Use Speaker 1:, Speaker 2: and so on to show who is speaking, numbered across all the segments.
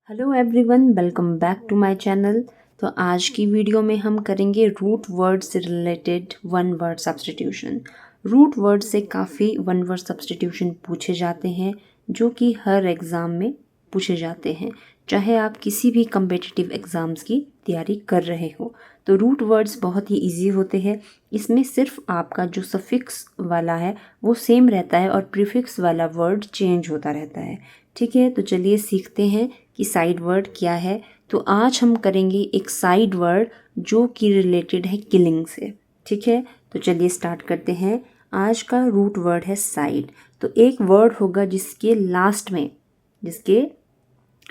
Speaker 1: Hello everyone, welcome back to my channel. तो आज की वीडियो में हम करेंगे रूट वर्ड से related one word substitution. Root word से काफ़ी वन वर्ड सब्स्टिट्यूशन पूछे जाते हैं जो कि हर एग्ज़ाम में पूछे जाते हैं, चाहे आप किसी भी कम्पिटिटिव एग्ज़ाम्स की तैयारी कर रहे हो। तो रूट वर्ड्स बहुत ही इजी होते हैं। इसमें सिर्फ आपका जो सफिक्स वाला है वो सेम रहता है और प्रीफिक्स वाला वर्ड चेंज होता रहता है। ठीक है, तो चलिए सीखते हैं कि साइड वर्ड क्या है। तो आज हम करेंगे एक साइड वर्ड जो कि रिलेटेड है किलिंग से। ठीक है, तो चलिए स्टार्ट करते हैं। आज का रूट वर्ड है साइड। तो एक वर्ड होगा जिसके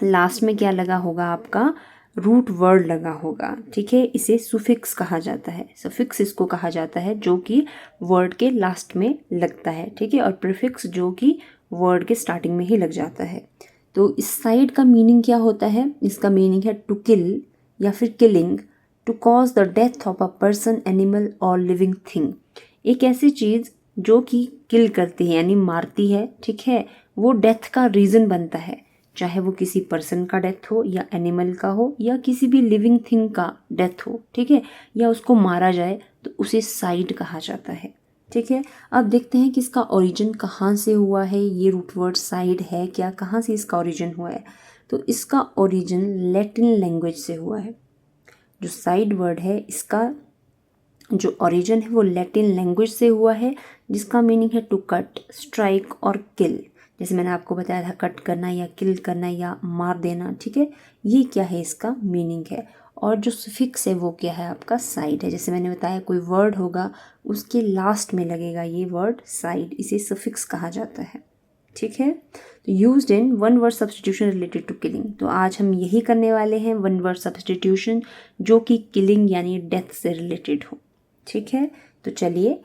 Speaker 1: लास्ट में क्या लगा होगा, आपका रूट वर्ड लगा होगा। ठीक है, इसे सुफिक्स कहा जाता है। सफिक्स इसको कहा जाता है जो कि वर्ड के लास्ट में लगता है। ठीक है, और प्रीफिक्स जो कि वर्ड के स्टार्टिंग में ही लग जाता है। तो इस साइड का मीनिंग क्या होता है? इसका मीनिंग है टू किल या फिर killing, to cause the death of a person, animal और लिविंग थिंग। एक ऐसी चीज़ जो कि किल करती है यानी मारती है। ठीक है, वो डेथ का रीज़न बनता है, चाहे वो किसी पर्सन का डेथ हो या एनिमल का हो या किसी भी लिविंग थिंग का डेथ हो। ठीक है, या उसको मारा जाए तो उसे साइड कहा जाता है। ठीक है, अब देखते हैं कि इसका ओरिजिन कहाँ से हुआ है। ये रूट वर्ड साइड है क्या, कहाँ से इसका ओरिजिन हुआ है? तो इसका ओरिजिन लैटिन लैंग्वेज से हुआ है। जो साइड वर्ड है इसका जो ओरिजिन है वो लैटिन लैंग्वेज से हुआ है, जिसका मीनिंग है टू कट, स्ट्राइक और किल। जैसे मैंने आपको बताया था, कट करना या किल करना या मार देना। ठीक है, ये क्या है, इसका मीनिंग है। और जो सुफिक्स है वो क्या है, आपका साइड है। जैसे मैंने बताया, कोई वर्ड होगा उसके लास्ट में लगेगा ये वर्ड साइड, इसे सफिक्स कहा जाता है। ठीक है, तो used in one word substitution related to killing. तो आज हम यही करने वाले हैं, वन वर्ड सब्स्टिट्यूशन जो कि किलिंग यानी डेथ से रिलेटेड हो। ठीक है, तो चलिए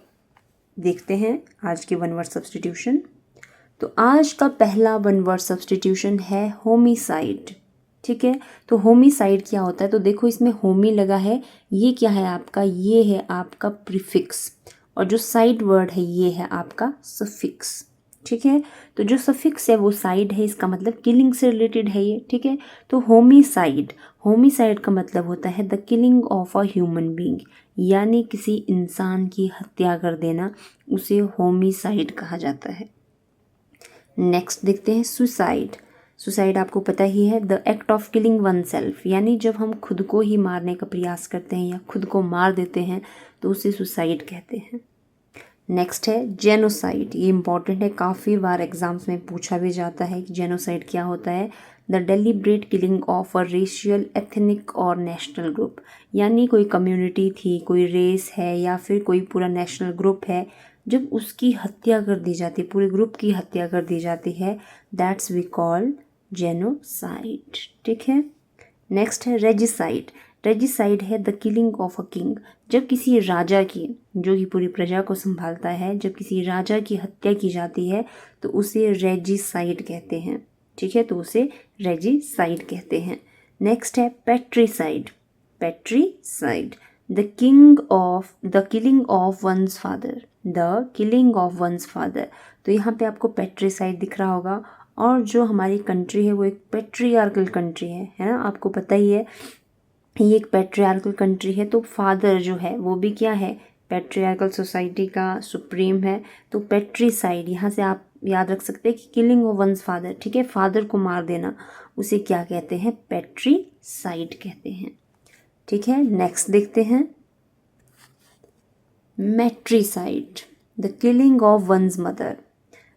Speaker 1: देखते हैं आज के वन वर्ड सब्स्टिट्यूशन। तो आज का पहला वन वर्ड सब्स्टिट्यूशन है होमिसाइड। ठीक है, तो होमिसाइड क्या होता है? तो देखो, इसमें होमी लगा है, ये क्या है आपका, ये है आपका प्रीफिक्स, और जो साइड वर्ड है ये है आपका सफिक्स। ठीक है, तो जो सफिक्स है वो साइड है, इसका मतलब किलिंग से रिलेटेड है ये। ठीक है, तो होमिसाइड का मतलब होता है the killing of a human being, यानी किसी इंसान की हत्या कर देना, उसे होमिसाइड कहा जाता है। नेक्स्ट देखते हैं सुसाइड। सुसाइड आपको पता ही है, the act of killing one self, यानी जब हम खुद को ही मारने का प्रयास करते हैं या खुद को मार देते हैं तो उसे सुसाइड कहते हैं। नेक्स्ट है जेनोसाइड। ये इंपॉर्टेंट है, काफ़ी बार एग्जाम्स में पूछा भी जाता है कि जेनोसाइड क्या होता है। The deliberate killing of a racial, ethnic और नेशनल ग्रुप, यानी कोई कम्युनिटी थी, कोई रेस है या फिर कोई पूरा नेशनल ग्रुप है, जब उसकी हत्या कर दी जाती है, पूरे ग्रुप की हत्या कर दी जाती है, दैट्स वी कॉल जेनोसाइड। ठीक है, नेक्स्ट है रेजिसाइड। रेजिसाइड है the killing of a king, जब किसी राजा की, जो कि पूरी प्रजा को संभालता है, जब किसी राजा की हत्या की जाती है तो उसे रेजिसाइड कहते हैं। ठीक है, तो उसे रेजिसाइड कहते हैं। नेक्स्ट है patricide. Patricide, the killing of one's father, the killing of one's father. तो यहाँ पे आपको पेट्रीसाइड दिख रहा होगा। और जो हमारी कंट्री है वो एक पेट्रियार्कल कंट्री है ना, आपको पता ही है ये एक पेट्रियार्कल कंट्री है। तो फादर जो है वो भी क्या है, पेट्रियार्कल सोसाइटी का सुप्रीम है। तो पेट्रीसाइड, यहाँ से आप याद रख सकते हैं कि किलिंग ऑफ वंस फादर। ठीक है, फादर को मार देना, उसे क्या कहते हैं, पेट्रीसाइड कहते हैं। ठीक है, नेक्स्ट देखते हैं matricide, the killing of one's mother.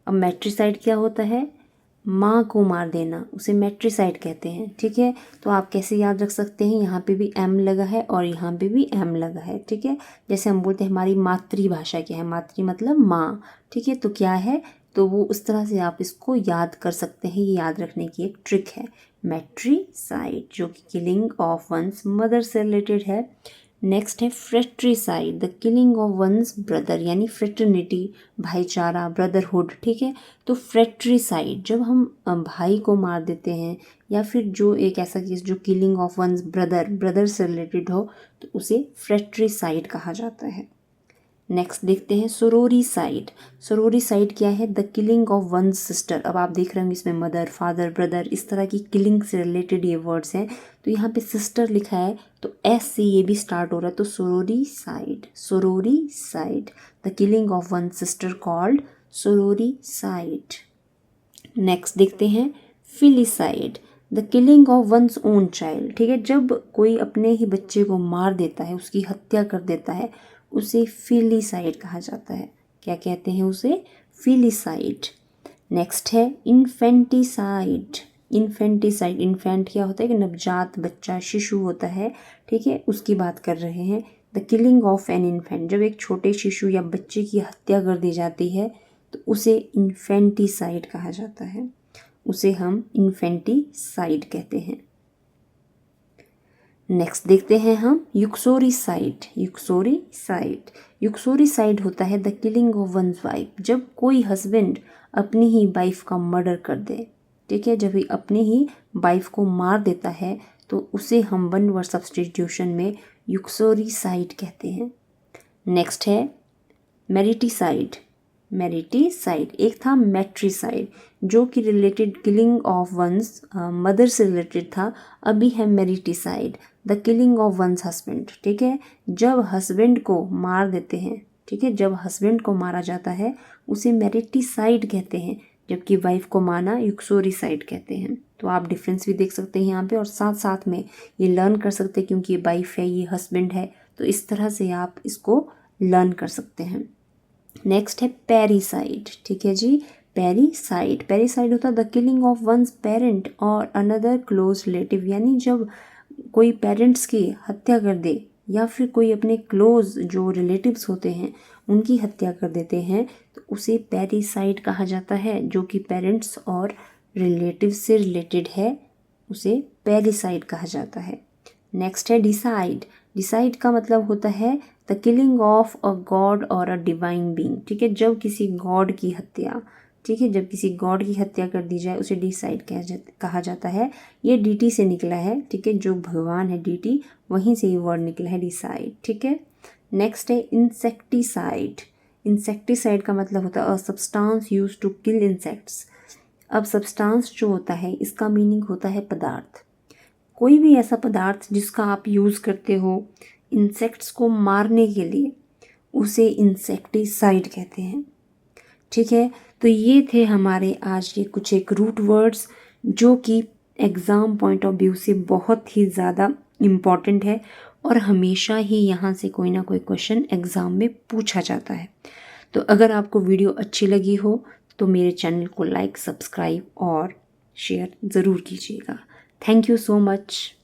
Speaker 1: अब मैट्रीसाइड क्या होता है, माँ को मार देना, उसे मैट्रीसाइड कहते हैं। ठीक है, तो आप कैसे याद रख सकते हैं, यहाँ पे भी एम लगा है और यहाँ पे भी एम लगा है। ठीक है, जैसे हम बोलते हैं हमारी मातृभाषा क्या है, मातृ मतलब माँ। ठीक है, तो क्या है, तो वो उस तरह से आप इसको याद कर सकते हैं। ये याद रखने की एक ट्रिक है, मैट्रीसाइड, जो कि किलिंग ऑफ वंस मदर से रिलेटेड है। नेक्स्ट है fratricide, the killing of one's brother, यानी फ्रेटर्निटी, भाईचारा, ब्रदरहुड। ठीक है, तो फ्रेट्रीसाइड जब हम भाई को मार देते हैं या फिर जो एक ऐसा केस जो किलिंग ऑफ वंस ब्रदर से रिलेटेड हो तो उसे फ्रेट्रीसाइड कहा जाता है। नेक्स्ट देखते हैं सोरोरिसाइड। सोरोरिसाइड क्या है? The killing of one's sister. अब आप देख रहे होंगे इसमें मदर, फादर, ब्रदर, इस तरह की किलिंग से रिलेटेड ये वर्ड्स हैं। तो यहाँ पे सिस्टर लिखा है तो एस से ये भी स्टार्ट हो रहा है, तो sororicide. Sororicide, the killing of one sister called sororicide. Next देखते हैं filicide, the killing of one's own child. ठीक है, जब कोई अपने ही बच्चे को मार देता है, उसकी हत्या कर देता है, उसे फिलिसाइड कहा जाता है। क्या कहते हैं उसे? फिलिसाइड। नेक्स्ट है इन्फेंटिसाइड। इन्फेंटिसाइड, इन्फेंट क्या होता है कि नवजात बच्चा, शिशु होता है। ठीक है, उसकी बात कर रहे हैं। The killing of an infant, जब एक छोटे शिशु या बच्चे की हत्या कर दी जाती है तो उसे इन्फेंटिसाइड कहा जाता है। उसे हम इन्फेंटिसाइड कहते हैं। नेक्स्ट देखते हैं हम यूक्सोरिसाइड। यूक्सोरिसाइड, यूक्सोरिसाइड होता है the killing of one's wife, जब कोई हस्बैंड अपनी ही वाइफ का मर्डर कर दे। ठीक है, जब अपनी ही वाइफ को मार देता है तो उसे हम वन वर्ड सब्स्टिट्यूशन में यूक्सोरिसाइड कहते हैं। नेक्स्ट है मेरिटिसाइड। मेरिटिसाइड, एक था मैट्रिसाइड जो कि related killing of one's mother से रिलेटेड था। अभी है mariticide, the killing of one's husband. ठीक है, जब हस्बैंड को मार देते हैं, ठीक है, जब हस्बैंड को मारा जाता है उसे मेरिटिसाइड कहते हैं, जबकि वाइफ को मारना यूक्सोरिसाइड कहते हैं। तो आप डिफरेंस भी देख सकते हैं यहाँ पे, और साथ साथ में ये लर्न कर सकते हैं, क्योंकि ये वाइफ है, ये हस्बैंड है, तो इस तरह से आप इसको लर्न कर सकते हैं। नेक्स्ट है पैरिसाइड। ठीक है जी, पैरिसाइड। पैरिसाइड होता है the killing of one's parent और अनदर क्लोज रिलेटिव, यानी जब कोई पेरेंट्स की हत्या कर दे या फिर कोई अपने क्लोज जो रिलेटिव्स होते हैं उनकी हत्या कर देते हैं तो उसे पैरिसाइड कहा जाता है। जो कि पेरेंट्स और रिलेटिव से रिलेटेड है, उसे पैरिसाइड कहा जाता है। नेक्स्ट है डिसाइड। डिसाइड का मतलब होता है the killing of a God और अ डिवाइन बीइंग। ठीक है, जब किसी गॉड की हत्या, ठीक है, जब किसी गॉड की हत्या कर दी जाए उसे डिसाइड कहा जाता है। ये डीटी से निकला है। ठीक है, जो भगवान है डीटी, वहीं से ये वर्ड निकला है डिसाइड। ठीक है, नेक्स्ट है इंसेक्टिसाइड। इंसेक्टिसाइड का मतलब होता है a substance used to kill insects. अब सब्सटेंस जो होता है इसका मीनिंग होता है पदार्थ। कोई भी ऐसा पदार्थ जिसका आप यूज़ करते हो इंसेक्ट्स को मारने के लिए, उसे इंसेक्टिसाइड कहते हैं। ठीक है, तो ये थे हमारे आज के कुछ एक रूट वर्ड्स जो कि एग्ज़ाम पॉइंट ऑफ व्यू से बहुत ही ज़्यादा इम्पॉर्टेंट है और हमेशा ही यहाँ से कोई ना कोई क्वेश्चन एग्ज़ाम में पूछा जाता है। तो अगर आपको वीडियो अच्छी लगी हो तो मेरे चैनल को लाइक, सब्सक्राइब और शेयर ज़रूर कीजिएगा। Thank you so much.